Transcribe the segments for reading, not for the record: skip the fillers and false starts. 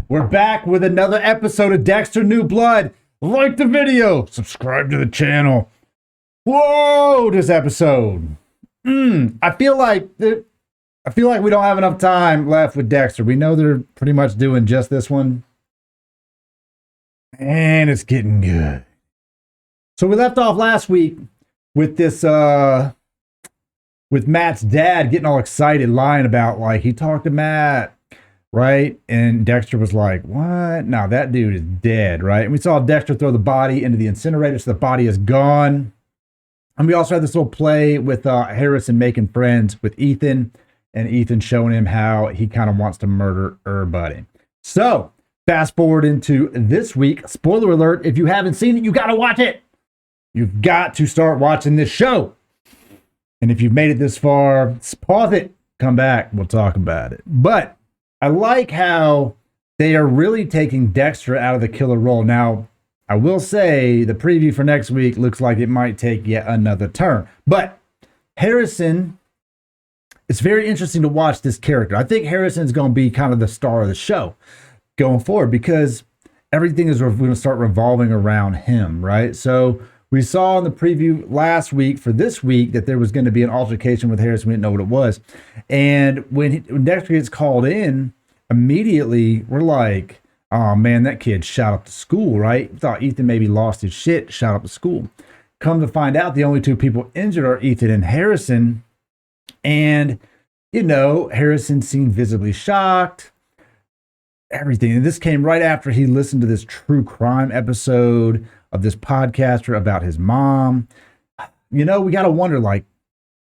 We're back with another episode of Dexter New Blood. Like the video, subscribe to the channel. Whoa, this episode. I feel like we don't have enough time left with Dexter. We know they're pretty much doing just this one. And it's getting good. So we left off last week with this with Matt's dad getting all excited, lying about like he talked to Matt, right? And Dexter was like, what? No, that dude is dead, right? And we saw Dexter throw the body into the incinerator, so the body is gone. And we also had this little play with Harrison making friends with Ethan, and Ethan showing him how he kind of wants to murder her buddy. So fast forward into this week. Spoiler alert, if you haven't seen it, you got to watch it. You've got to start watching this show. And if you've made it this far, pause it, come back, we'll talk about it. But I like how they are really taking Dexter out of the killer role. Now, I will say the preview for next week looks like it might take yet another turn. But Harrison, it's very interesting to watch this character. I think Harrison's going to be kind of the star of the show going forward because everything is going to start revolving around him, right? So we saw in the preview last week for this week that there was going to be an altercation with Harrison. We didn't know what it was. And when Dexter gets called in, immediately we're like, oh man, that kid shot up the school, right? Thought Ethan maybe lost his shit, shot up the school. Come to find out, the only two people injured are Ethan and Harrison. And, you know, Harrison seemed visibly shocked. Everything. And this came right after he listened to this true crime episode of this podcaster about his mom. You know, we got to wonder, like,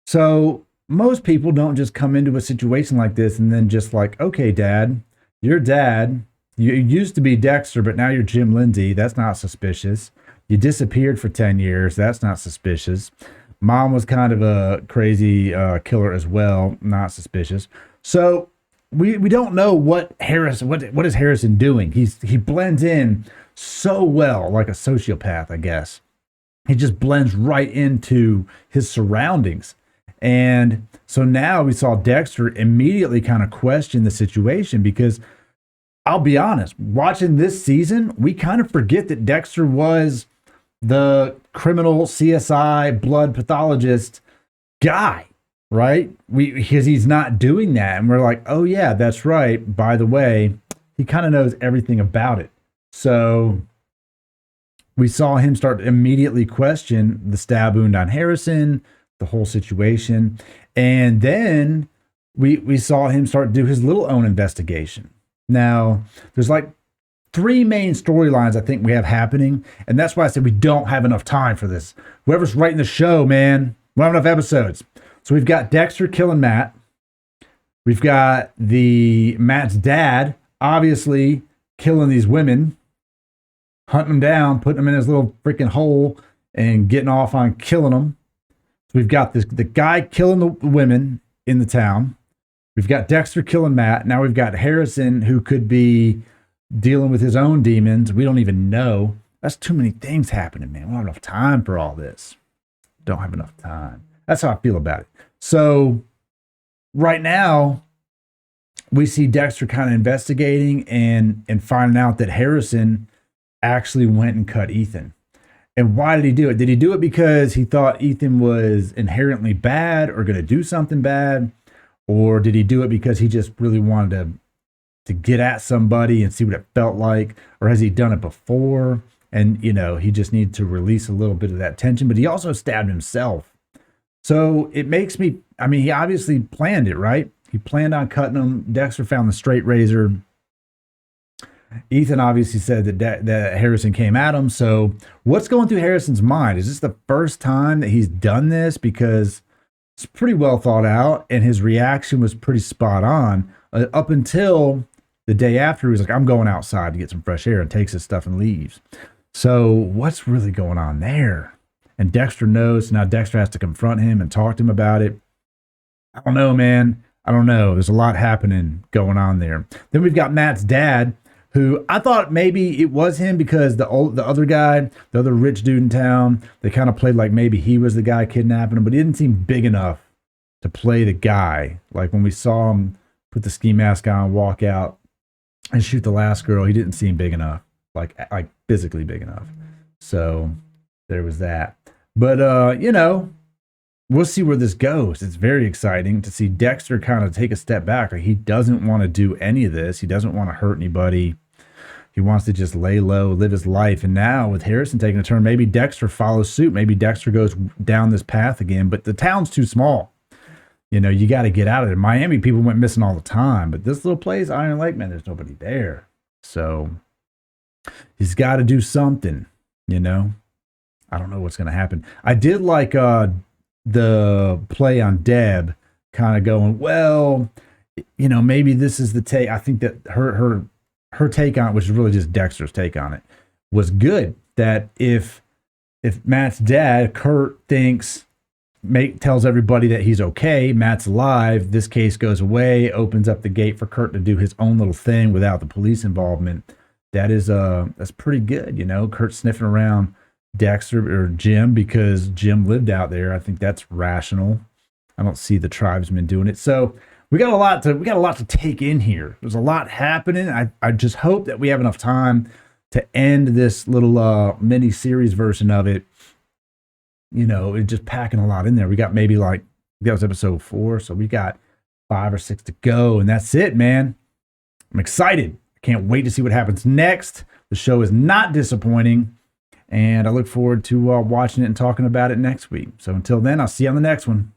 so most people don't just come into a situation like this and then just like, okay, dad, you're dad. You used to be Dexter, but now you're Jim Lindsay. That's not suspicious. You disappeared for 10 years. That's not suspicious. Mom was kind of a crazy killer as well. Not suspicious. So we don't know what is Harrison doing. He blends in so well, like a sociopath, I guess. He just blends right into his surroundings. And so now we saw Dexter immediately kind of question the situation because I'll be honest, watching this season, we kind of forget that Dexter was the criminal CSI blood pathologist guy, right? Because he's not doing that. And we're like, oh yeah, that's right. By the way, he kind of knows everything about it. So we saw him start to immediately question the stab wound on Harrison, the whole situation. And then we saw him start to do his little own investigation. Now, there's like three main storylines I think we have happening. And that's why I said we don't have enough time for this. Whoever's writing the show, man, we don't have enough episodes. So we've got Dexter killing Matt. We've got Matt's dad, obviously killing these women, hunting them down, putting them in his little freaking hole and getting off on killing them. So we've got the guy killing the women in the town. We've got Dexter killing Matt. Now we've got Harrison, who could be dealing with his own demons. We don't even know. That's too many things happening, man. We don't have enough time for all this. Don't have enough time. That's how I feel about it. So right now, we see Dexter kind of investigating and finding out that Harrison actually went and cut Ethan. And why did he do it? Did he do it because he thought Ethan was inherently bad or going to do something bad? Or did he do it because he just really wanted to get at somebody and see what it felt like? Or has he done it before? And, you know, he just needed to release a little bit of that tension. But he also stabbed himself. So it makes me, I mean, he obviously planned it, right? He planned on cutting him. Dexter found the straight razor. Ethan obviously said that Harrison came at him. So what's going through Harrison's mind? Is this the first time that he's done this? Because it's pretty well thought out, and his reaction was pretty spot on up until the day after. He was like, I'm going outside to get some fresh air, and takes his stuff and leaves. So what's really going on there? And Dexter knows. Now Dexter has to confront him and talk to him about it. I don't know, man. I don't know. There's a lot happening going on there. Then we've got Matt's dad, who I thought maybe it was him because the other guy, the other rich dude in town, they kind of played like maybe he was the guy kidnapping him, but he didn't seem big enough to play the guy. Like when we saw him put the ski mask on, walk out, and shoot the last girl. He didn't seem big enough, like physically big enough. So there was that. But you know, we'll see where this goes. It's very exciting to see Dexter kind of take a step back. Like, he doesn't want to do any of this. He doesn't want to hurt anybody. He wants to just lay low, live his life. And now with Harrison taking a turn, maybe Dexter follows suit. Maybe Dexter goes down this path again. But the town's too small. You know, you got to get out of there. Miami people went missing all the time. But this little place, Iron Lake, man, there's nobody there. So he's got to do something, you know. I don't know what's going to happen. I did like the play on Deb kind of going, well, you know, maybe this is the take. I think that her take on it, which is really just Dexter's take on it, was good. That if Matt's dad, Kurt, tells everybody that he's okay, Matt's alive, this case goes away, opens up the gate for Kurt to do his own little thing without the police involvement. That's pretty good, you know. Kurt sniffing around Dexter or Jim because Jim lived out there. I think that's rational. I don't see the tribesmen doing it. So we got a lot to take in here. There's a lot happening. I just hope that we have enough time to end this little mini series version of it. You know, it's just packing a lot in there. We got maybe that was episode 4, so we got 5 or 6 to go, and that's it, man. I'm excited. I can't wait to see what happens next. The show is not disappointing, and I look forward to watching it and talking about it next week. So until then, I'll see you on the next one.